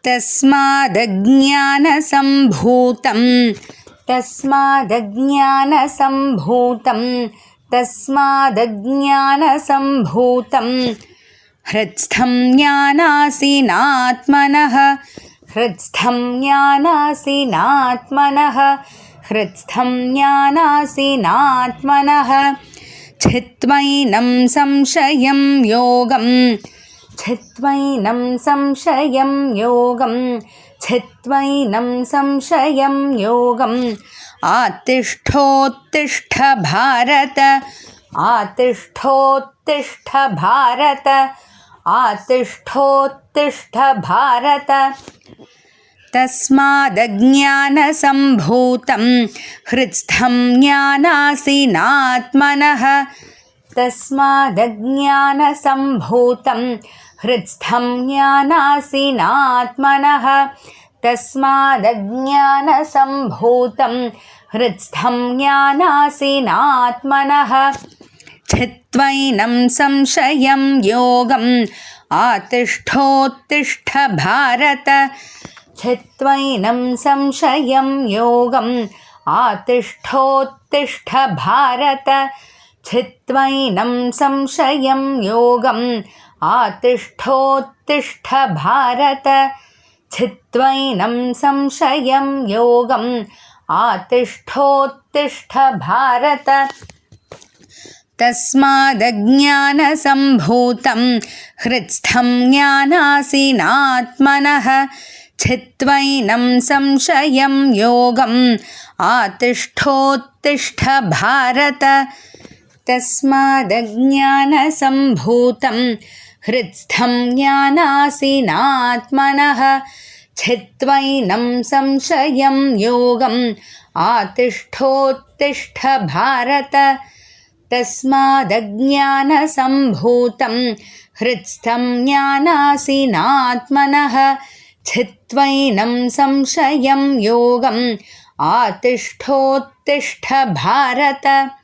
तस्मादज्ञानसम्भूतं हृत्स्थं ज्ञानासीनात्मनः छित्त्वैनं संशयं योगम् आतिष्ठोत्तिष्ठ भारत तस्मादज्ञानसम्भूतं हृत्स्थं ज्ञानासीनात्मनः छित्त्वैनं संशयं योगम् आतिष्ठोत्तिष्ठ भारत तस्मादज्ञानसम्भूतं हृत्स्थं ज्ञानासीनात्मनः छित्त्वैनं संशयं योगम् आतिष्ठोत्तिष्ठ भारत तस्मादज्ञानसम्भूतं हृत्स्थं ज्ञानासीनात्मनः छित्त्वैनं संशयं योगम् आतिष्ठोत्तिष्ठ भारत तस्मादज्ञानसम्भूतं हृत्स्थं ज्ञानासीनात्मनः छित्त्वैनं संशयं योगम् आतिष्ठोत्तिष्ठ भारत